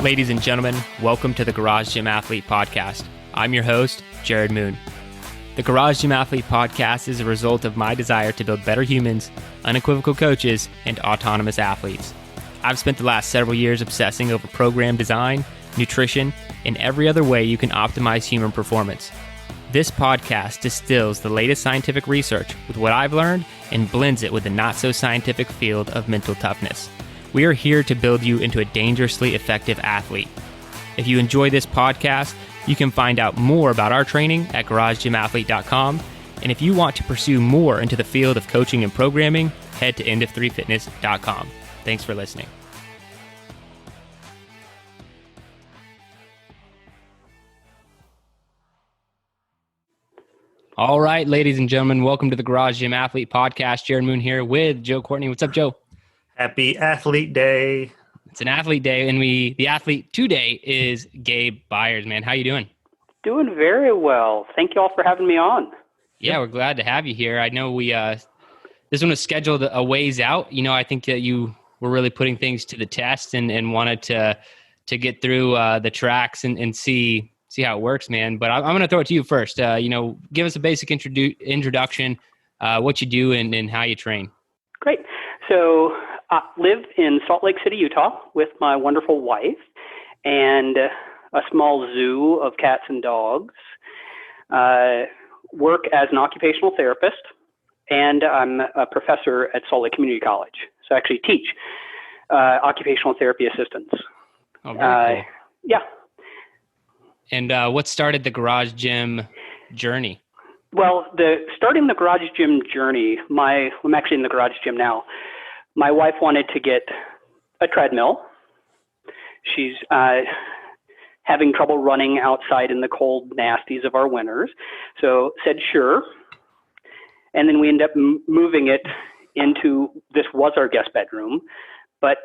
Ladies and gentlemen, welcome to the Garage Gym Athlete Podcast. I'm your host, Jared Moon. The Garage Gym Athlete Podcast is a result of my desire to build better humans, unequivocal coaches, and autonomous athletes. I've spent the last several years obsessing over program design, nutrition, and every other way you can optimize human performance. This podcast distills the latest scientific research with what I've learned and blends it with the not-so-scientific field of mental toughness. We are here to build you into a dangerously effective athlete. If you enjoy this podcast, you can find out more about our training at garagegymathlete.com. And if you want to pursue more into the field of coaching and programming, head to endof3fitness.com. Thanks for listening. All right, ladies and gentlemen, welcome to the Garage Gym Athlete Podcast. Jared Moon here with Joe Courtney. What's up, Joe? Happy Athlete Day. It's an athlete day, and the athlete today is Gabe Byars, man. How you doing? Doing very well. Thank you all for having me on. Yeah, we're glad to have you here. I know this one was scheduled a ways out. You know, I think that you were really putting things to the test and wanted to get through the tracks and see how it works, man. But I'm going to throw it to you first. Give us a basic introduction, what you do and how you train. Great. So I live in Salt Lake City, Utah with my wonderful wife and a small zoo of cats and dogs. Work as an occupational therapist, and I'm a professor at Salt Lake Community College. So I actually teach occupational therapy assistants. Oh, very cool. Yeah. And what started the garage gym journey? Well, starting the garage gym journey, I'm actually in the garage gym now. My wife wanted to get a treadmill. She's having trouble running outside in the cold nasties of our winters. So said, sure. And then we ended up moving it into, this was our guest bedroom, but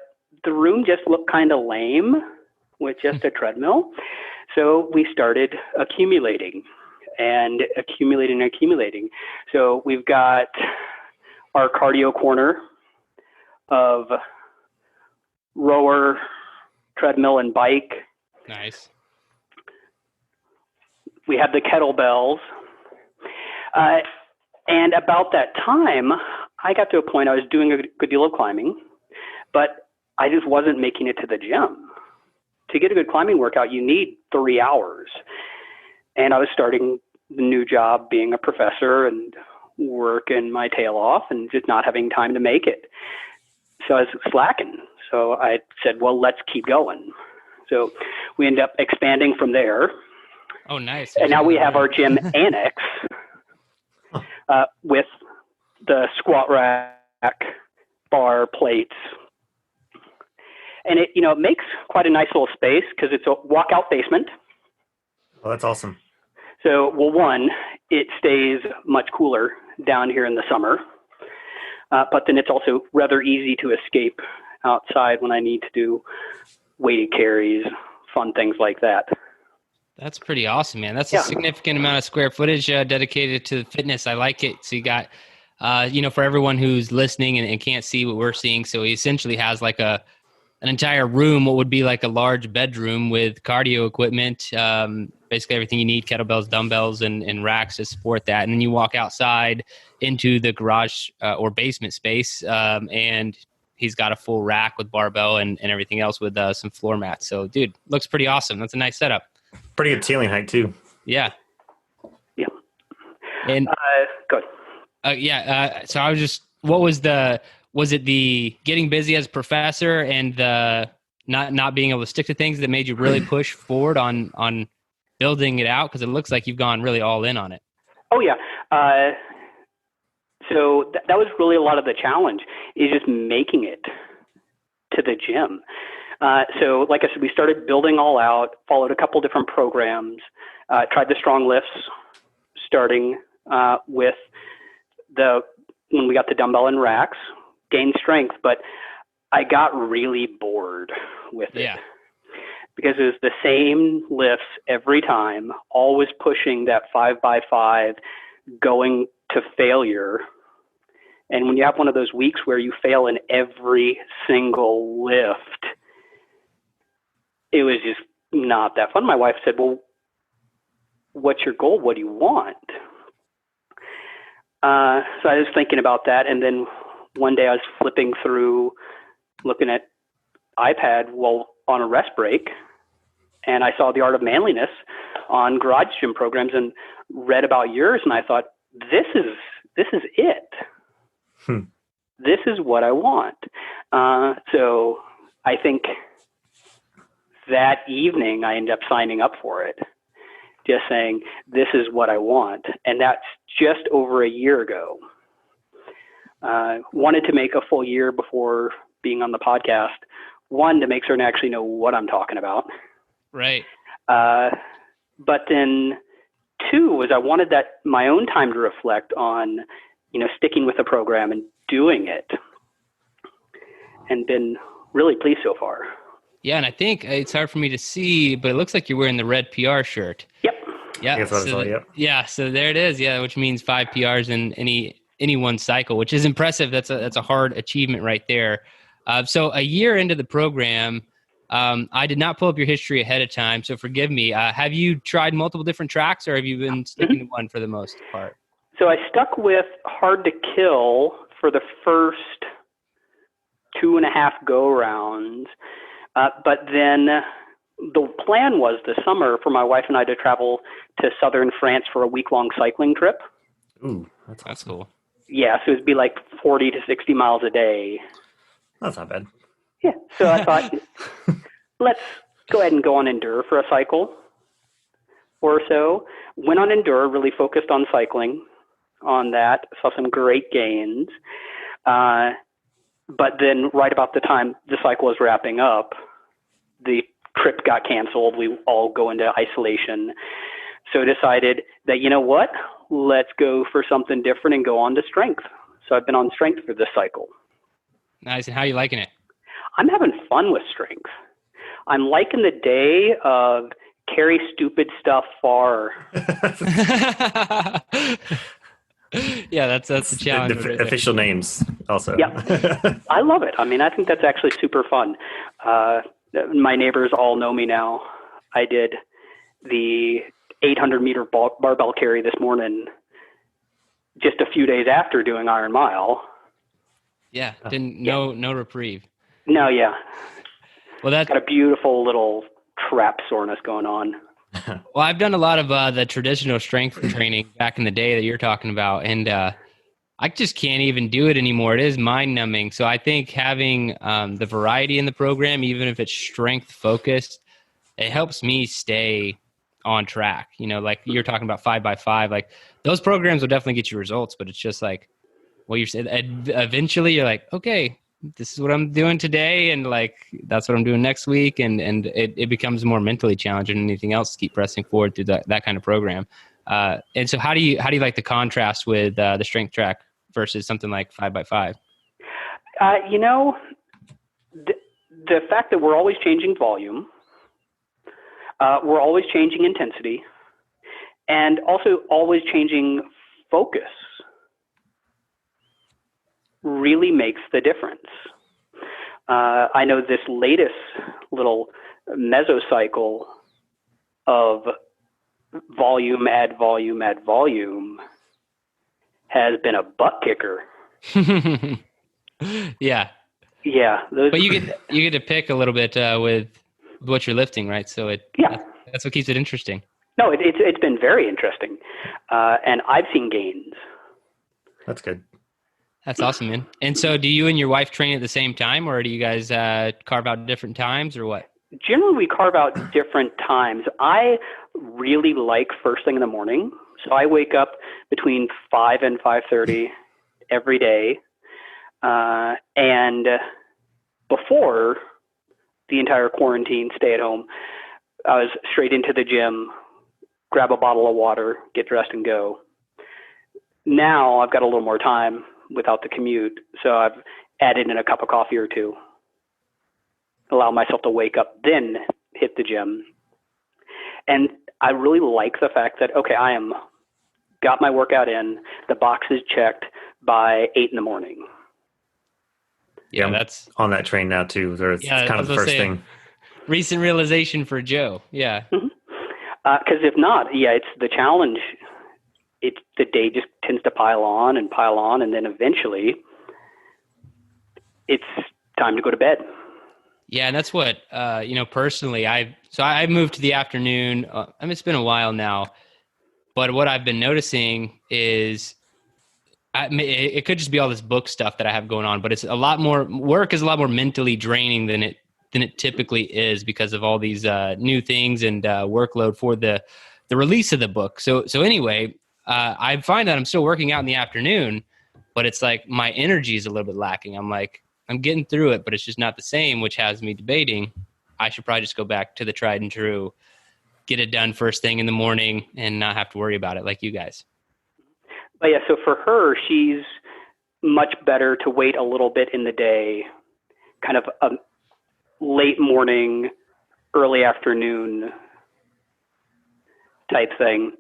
the room just looked kind of lame with just a treadmill. So we started accumulating. So we've got our cardio corner of rower, treadmill, and bike. Nice. We have the kettlebells. And about that time, I got to a point I was doing a good deal of climbing, but I just wasn't making it to the gym. To get a good climbing workout, you need 3 hours. And I was starting the new job being a professor and working my tail off and just not having time to make it. So I was slacking. So I said, well, let's keep going. So we end up expanding from there. Oh, nice. And now we have our gym annex with the squat rack, bar, plates. And it makes quite a nice little space because it's a walkout basement. Oh, that's awesome. So, well, one, it stays much cooler down here in the summer, but then it's also rather easy to escape outside when I need to do weighted carries, fun things like that. That's pretty awesome, man. That's a significant amount of square footage dedicated to fitness. I like it. So you got, for everyone who's listening and can't see what we're seeing, so he essentially has like an entire room, what would be like a large bedroom with cardio equipment, basically everything you need, kettlebells, dumbbells, and racks to support that. And then you walk outside into the garage or basement space, and he's got a full rack with barbell and everything else with some floor mats. So, dude, looks pretty awesome. That's a nice setup. Pretty good ceiling height, too. Yeah. Yeah. And good. So I was just, was it the getting busy as a professor and the not being able to stick to things that made you really push forward on building it out? Because it looks like you've gone really all in on it. Oh, yeah. So that was really a lot of the challenge, is just making it to the gym. So like I said, we started building all out, followed a couple different programs, tried the strong lifts, starting with when we got the dumbbell and racks, gained strength, but I got really bored with it. Because it was the same lifts every time, always pushing that 5x5, going to failure. And when you have one of those weeks where you fail in every single lift, it was just not that fun. My wife said, well, what's your goal? What do you want? So I was thinking about that. And then one day I was flipping through, looking at iPad while on a rest break. And I saw The Art of Manliness on garage gym programs and read about yours. And I thought, this is it. This is what I want. So I think that evening I ended up signing up for it, just saying, this is what I want. And that's just over a year ago. Wanted to make a full year before being on the podcast. One, to make certain I actually know what I'm talking about. Right. But then two was I wanted that my own time to reflect on, sticking with the program and doing it, and been really pleased so far. Yeah, and I think it's hard for me to see, but it looks like you're wearing the red PR shirt. Yep. Yeah. Yeah. So there it is. Yeah, which means 5 PRs in any one cycle, which is impressive. That's a hard achievement right there. So a year into the program, I did not pull up your history ahead of time, so forgive me. Have you tried multiple different tracks, or have you been sticking to one for the most part? So I stuck with Hard to Kill for the first 2.5 go-rounds. But then the plan was this summer for my wife and I to travel to southern France for a week-long cycling trip. Ooh, that's cool. Yeah, so it'd be like 40 to 60 miles a day. That's not bad. Yeah, so I thought, let's go ahead and go on Endure for a cycle or so. Went on Endure, really focused on cycling on that. Saw some great gains. But then right about the time the cycle was wrapping up, the trip got canceled. We all go into isolation. So decided that, you know what, let's go for something different and go on to strength. So I've been on strength for this cycle. Nice. And how are you liking it? I'm having fun with strength. I'm liking the day of carry stupid stuff far. Yeah, that's the challenge. The official names also. Yeah, I love it. I mean, I think that's actually super fun. My neighbors all know me now. I did the 800-meter barbell carry this morning, just a few days after doing Iron Mile. Yeah, no reprieve. No, yeah. Well, that's got a beautiful little trap soreness going on. Well, I've done a lot of the traditional strength training back in the day that you're talking about, and I just can't even do it anymore. It is mind-numbing. So I think having the variety in the program, even if it's strength-focused, it helps me stay on track. Like you're talking about 5x5, like those programs will definitely get you results, but it's just like, well, you're saying eventually you're like, okay, this is what I'm doing today, and like that's what I'm doing next week, and it becomes more mentally challenging than anything else to keep pressing forward through that kind of program. And so how do you like the contrast with the strength track versus something like 5x5? The fact that we're always changing volume, we're always changing intensity, and also always changing focus really makes the difference. I know this latest little mesocycle of volume, add volume, add volume has been a butt kicker. Yeah. Yeah. But you get to pick a little bit with what you're lifting, right? So that's what keeps it interesting. No, it's been very interesting. And I've seen gains. That's good. That's awesome, man. And so do you and your wife train at the same time, or do you guys carve out different times, or what? Generally, we carve out different times. I really like first thing in the morning. So I wake up between 5 and 5:30 every day. And before the entire quarantine, stay at home, I was straight into the gym, grab a bottle of water, get dressed and go. Now I've got a little more time without the commute, so I've added in a cup of coffee or two, allow myself to wake up, then hit the gym. And I really like the fact that, okay, I am got my workout in, the box is checked by 8 a.m. Yeah, that's on that train now too. It's kind of the first thing. Recent realization for Joe. Yeah. Because if not, it's the challenge. The day just tends to pile on, and then eventually it's time to go to bed. Yeah, and that's what personally I moved to the afternoon. It's been a while now, but what I've been noticing is it could just be all this book stuff that I have going on, but it's a lot more work is a lot more mentally draining than it typically is because of all these new things and workload for the release of the book. So anyway, I find that I'm still working out in the afternoon, but it's like my energy is a little bit lacking. I'm getting through it, but it's just not the same, which has me debating I should probably just go back to the tried and true, get it done first thing in the morning and not have to worry about it like you guys. But yeah, so for her, she's much better to wait a little bit in the day, kind of a late morning, early afternoon type thing.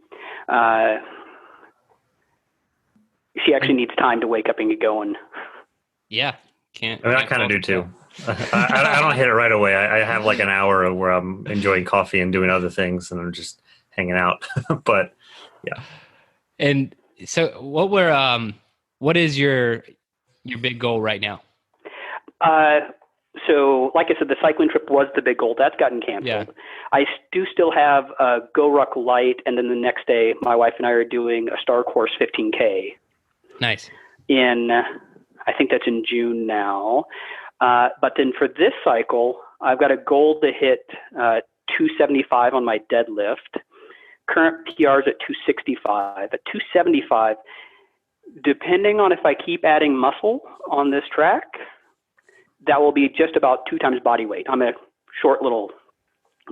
She actually needs time to wake up and get going. Yeah. I kind of do too. I don't hit it right away. I have like an hour where I'm enjoying coffee and doing other things and I'm just hanging out. But yeah. And so what is your big goal right now? So like I said, the cycling trip was the big goal. That's gotten canceled. Yeah. I do still have a Go Ruck Light. And then the next day, my wife and I are doing a Star Course 15K. Nice. I think that's in June now. But then for this cycle, I've got a goal to hit 275 on my deadlift. Current PR is at 265. At 275, depending on if I keep adding muscle on this track, that will be just about 2 times body weight. I'm a short little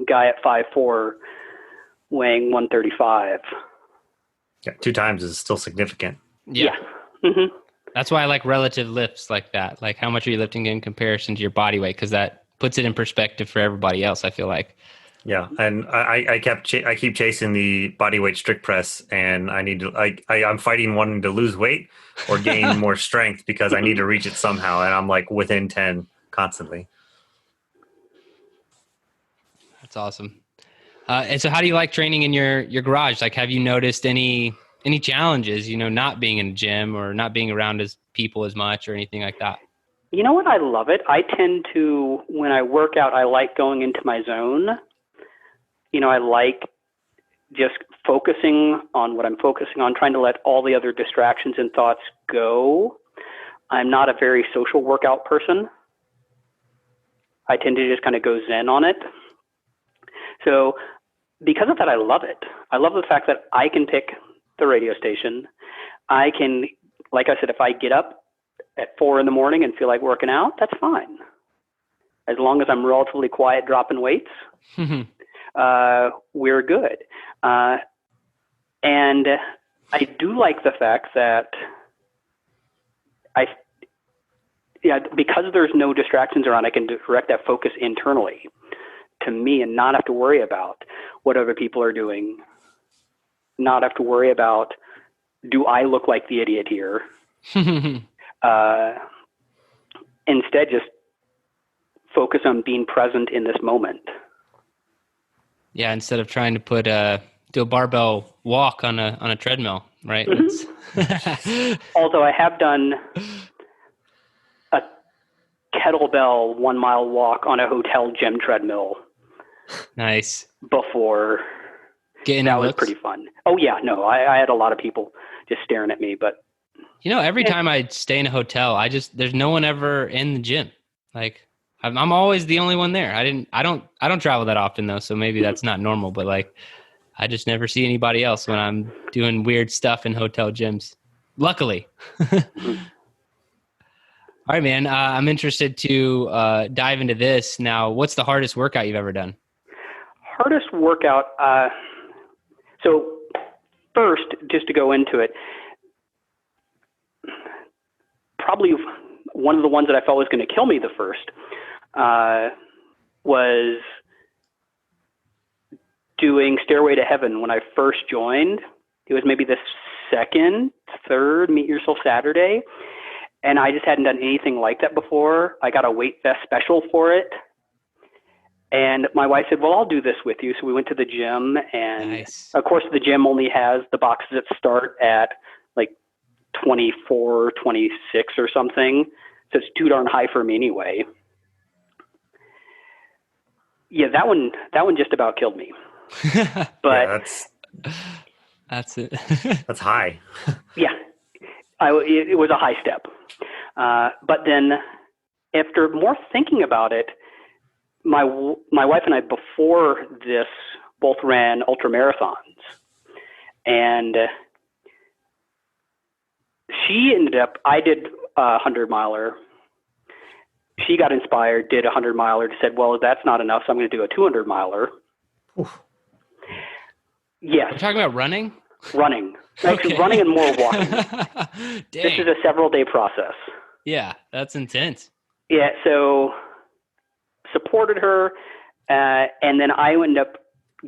guy at 5'4", weighing 135. Yeah, 2 times is still significant. Yeah. Mm-hmm. That's why I like relative lifts like that. Like how much are you lifting in comparison to your body weight? Because that puts it in perspective for everybody else, I feel like. Yeah, and I keep chasing the body weight strict press, and I need to I'm fighting wanting to lose weight or gain more strength because I need to reach it somehow, and I'm like within 10 constantly. That's awesome. And so, how do you like training in your garage? Like, have you noticed any challenges? Not being in a gym or not being around people as much or anything like that. You know what? I love it. I tend to, when I work out, I like going into my zone. I like just focusing on what I'm focusing on, trying to let all the other distractions and thoughts go. I'm not a very social workout person. I tend to just kind of go zen on it. So because of that, I love it. I love the fact that I can pick the radio station. I can, like I said, if I get up at 4 a.m. and feel like working out, that's fine. As long as I'm relatively quiet dropping weights. We're good. And I do like the fact that because there's no distractions around, I can direct that focus internally to me and not have to worry about what other people are doing, not have to worry about, do I look like the idiot here? Instead, just focus on being present in this moment. Yeah, instead of trying to do a barbell walk on a treadmill, right? Mm-hmm. Although I have done a kettlebell 1 mile walk on a hotel gym treadmill. Nice. Before. That was pretty fun. Oh yeah, no, I had a lot of people just staring at me, but every time I stay in a hotel, there's no one ever in the gym. Like I'm always the only one there. I don't travel that often though, so maybe that's not normal, but like I just never see anybody else when I'm doing weird stuff in hotel gyms. Luckily. All right, man. I'm interested to dive into this. Now, what's the hardest workout you've ever done? Hardest workout. So first, just to go into it, probably one of the ones that I felt was going to kill me the first was doing Stairway to Heaven when I first joined. It was maybe the third Meet Yourself Saturday. And I just hadn't done anything like that before. I got a weight vest special for it. And my wife said, well, I'll do this with you. So we went to the gym, and Nice. of course the gym only has the boxes that start at like 24, 26 or something. So it's too darn high for me anyway. Yeah, that one just about killed me. But Yeah, that's it. that's high. yeah, it was a high step. But then after more thinking about it, my wife and I, before this, both ran ultra marathons, and she ended up, I did a 100-miler. She got inspired, did a 100-miler, said, well, that's not enough, so I'm going to do a 200-miler. Oof. Yes. We're talking about running? Running. Actually, running and more walking. Dang. This is a several-day process. Yeah, that's intense. Yeah, so supported her, and then I ended up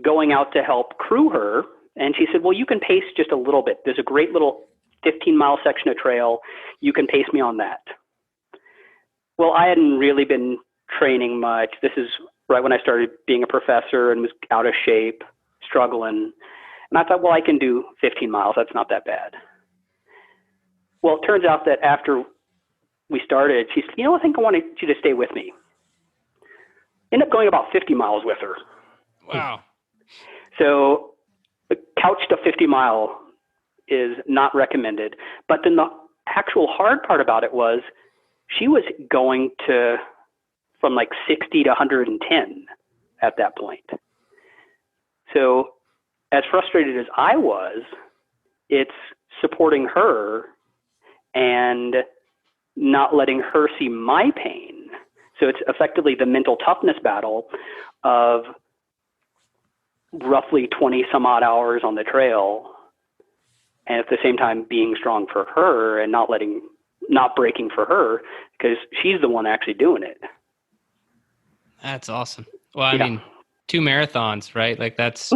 going out to help crew her, and she said, well, you can pace just a little bit. There's a great little 15-mile section of trail. You can pace me on that. Well, I hadn't really been training much. This is right when I started being a professor and was out of shape, struggling. And I thought, well, I can do 15 miles. That's not that bad. Well, it turns out that after we started, she said, I think I want you to stay with me. Ended up going about 50 miles with her. Wow. So the couch to 50-mile is not recommended. But then the actual hard part about it was she was going from like 60 to 110 at that point. So as frustrated as I was, it's supporting her and not letting her see my pain. So it's effectively the mental toughness battle of roughly 20 some odd hours on the trail, and at the same time being strong for her and not breaking for her, because she's the one actually doing it. That's awesome. Well, I mean, 2 marathons, right? Like that's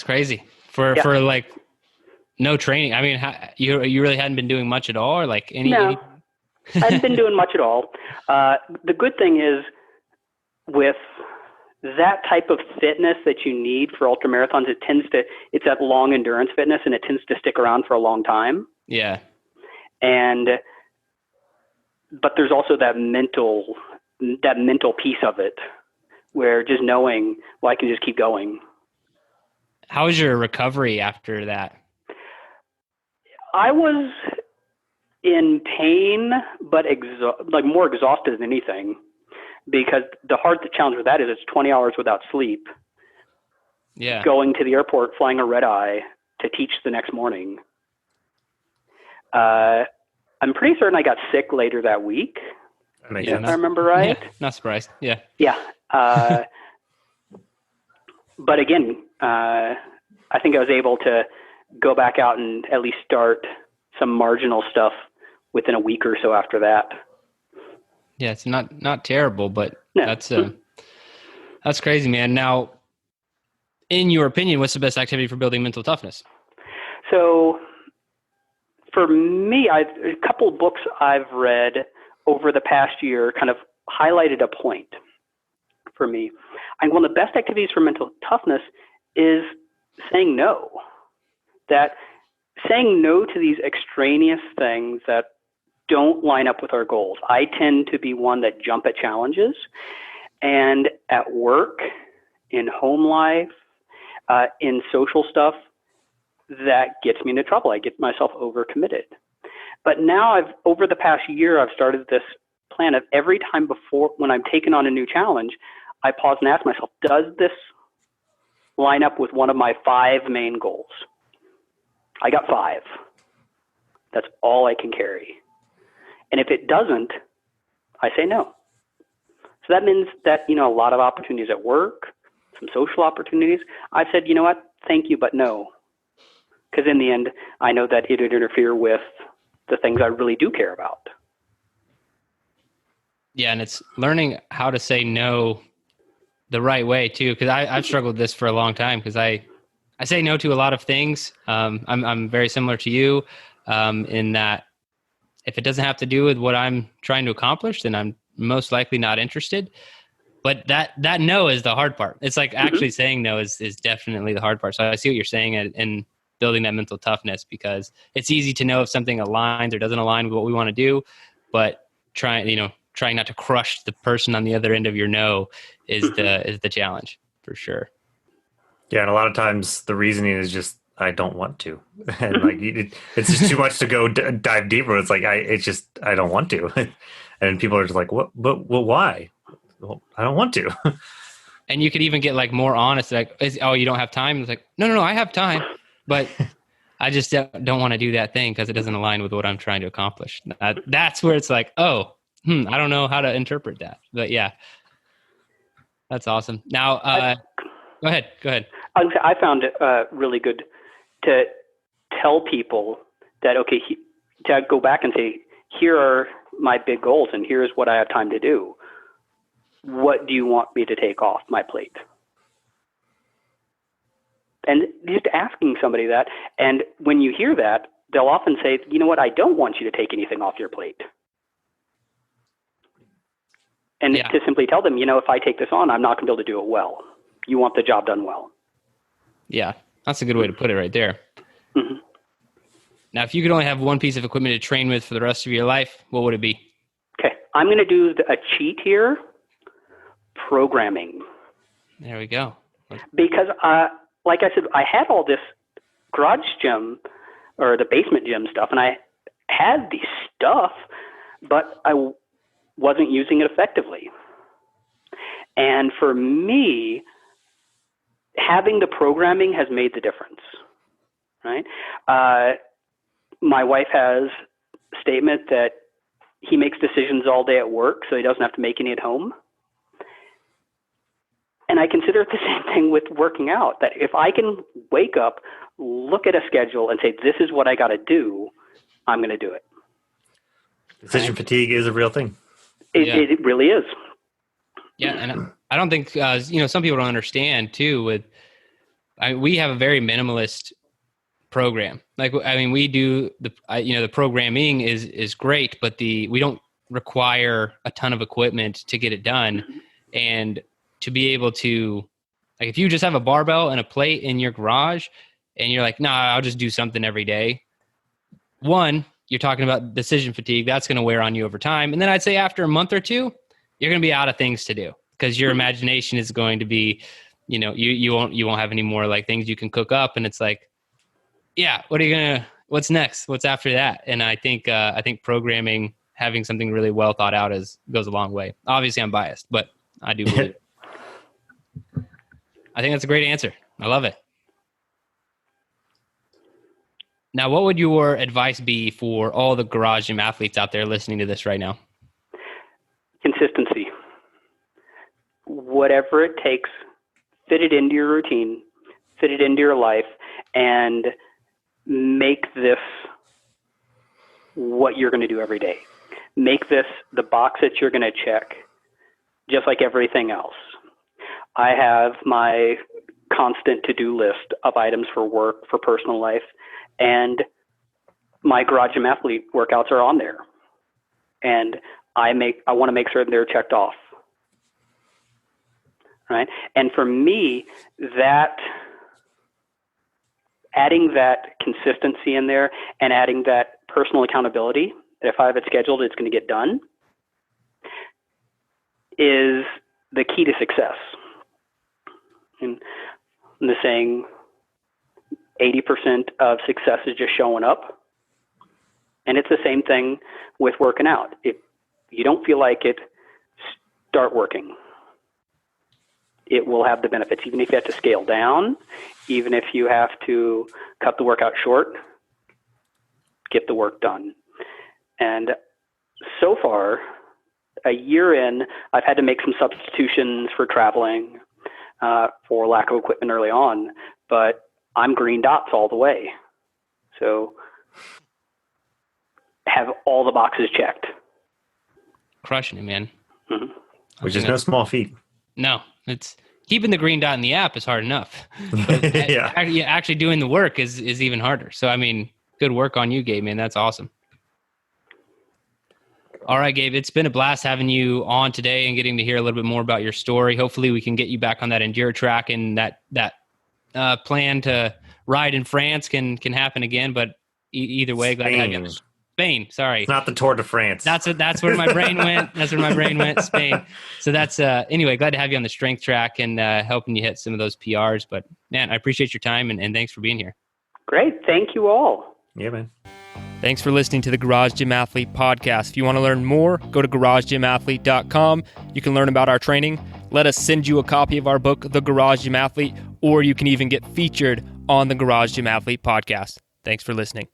crazy for like no training. I mean, you really hadn't been doing much at all, or like any? No, I hadn't been doing much at all. The good thing is with that type of fitness that you need for ultramarathons, it's that long endurance fitness, and it tends to stick around for a long time. Yeah. But there's also that mental piece of it where just knowing, well, I can just keep going. How was your recovery after that? I was in pain, but more exhausted than anything, because the challenge with that is it's 20 hours without sleep. Yeah. Going to the airport, flying a red eye to teach the next morning. I'm pretty certain I got sick later that week. That makes If sense. I remember right. Yeah, not surprised. Yeah. Yeah. But again, I think I was able to go back out and at least start some marginal stuff within a week or so after that. Yeah, it's not terrible, but No. that's crazy, man. Now, in your opinion, what's the best activity for building mental toughness? So for me, a couple of books I've read over the past year kind of highlighted a point for me. And one of the best activities for mental toughness is saying no. That saying no to these extraneous things that don't line up with our goals. I tend to be one that jump at challenges, and at work, in home life, in social stuff, that gets me into trouble. I get myself overcommitted. But now over the past year, I've started this plan of every time when I'm taking on a new challenge, I pause and ask myself, does this line up with one of my 5 main goals? I got 5. That's all I can carry. And if it doesn't, I say no. So that means that, a lot of opportunities at work, some social opportunities, I've said, you know what, thank you, but no. Because in the end, I know that it would interfere with the things I really do care about. Yeah, and it's learning how to say no the right way too, because I've struggled with this for a long time, because I say no to a lot of things. I'm very similar to you in that if it doesn't have to do with what I'm trying to accomplish, then I'm most likely not interested. But that no is the hard part. It's like actually saying no is definitely the hard part. So I see what you're saying and building that mental toughness, because it's easy to know if something aligns or doesn't align with what we want to do, but trying not to crush the person on the other end of your no is the challenge for sure. Yeah, and a lot of times the reasoning is just I don't want to, and like it's just too much to go dive deeper. It's like I don't want to, and people are just like, what? But why? Well, I don't want to. And you could even get like more honest, like, you don't have time. It's like, no, I have time, but I just don't want to do that thing because it doesn't align with what I'm trying to accomplish. That's where it's like, I don't know how to interpret that, but yeah, that's awesome. Now, go ahead. I found it really good to tell people that, okay, to go back and say, here are my big goals and here's what I have time to do. What do you want me to take off my plate? And just asking somebody that, and when you hear that, they'll often say, you know what, I don't want you to take anything off your plate. And to simply tell them, if I take this on, I'm not going to be able to do it well. You want the job done well. Yeah, that's a good way to put it right there. Mm-hmm. Now, if you could only have one piece of equipment to train with for the rest of your life, what would it be? Okay, I'm going to do a cheat here. Programming. There we go. Because, like I said, I had all this garage gym or the basement gym stuff, and I had the stuff, but I wasn't using it effectively. And for me, having the programming has made the difference, right? My wife has a statement that he makes decisions all day at work, so he doesn't have to make any at home. And I consider it the same thing with working out, that if I can wake up, look at a schedule and say, this is what I got to do, I'm going to do it. Decision fatigue is a real thing. It really is. Yeah, and I don't think, some people don't understand too we have a very minimalist program. We do the programming is great, but we don't require a ton of equipment to get it done. And to be able to, like, if you just have a barbell and a plate in your garage and you're like, nah, I'll just do something every day. One, you're talking about decision fatigue. That's going to wear on you over time. And then I'd say after a month or two, you're going to be out of things to do because your imagination is going to be, you won't have any more like things you can cook up. And it's like, yeah, what's next? What's after that? And I think programming, having something really well thought out goes a long way. Obviously I'm biased, but I do believe it. I think that's a great answer. I love it. Now, what would your advice be for all the garage gym athletes out there listening to this right now? Consistency. Whatever it takes, fit it into your routine, fit it into your life, and make this what you're going to do every day. Make this the box that you're going to check, just like everything else. I have my constant to-do list of items for work, for personal life, and my garage gym athlete workouts are on there. And I want to make sure they're checked off. Right? And for me, that adding that consistency in there and adding that personal accountability, that if I have it scheduled, it's going to get done, is the key to success. And the saying, 80% of success is just showing up. And it's the same thing with working out. If you don't feel like it, start working. It will have the benefits, even if you have to scale down, even if you have to cut the workout short, get the work done. And so far, a year in, I've had to make some substitutions for traveling, for lack of equipment early on, but I'm green dots all the way. So have all the boxes checked. Crushing it, man. Mm-hmm. Which is no small feat. No, it's keeping the green dot in the app is hard enough. But actually doing the work is even harder. So, I mean, good work on you, Gabe, man. That's awesome. All right, Gabe, it's been a blast having you on today and getting to hear a little bit more about your story. Hopefully we can get you back on that enduro track, and that plan to ride in France can happen again. But either way, glad to have you. Spain, sorry. It's not the Tour de France. That's where my brain went. That's where my brain went, Spain. So that's, anyway, glad to have you on the strength track and helping you hit some of those PRs. But man, I appreciate your time and thanks for being here. Great. Thank you all. Yeah, man. Thanks for listening to the Garage Gym Athlete podcast. If you want to learn more, go to garagegymathlete.com. You can learn about our training. Let us send you a copy of our book, The Garage Gym Athlete, or you can even get featured on the Garage Gym Athlete podcast. Thanks for listening.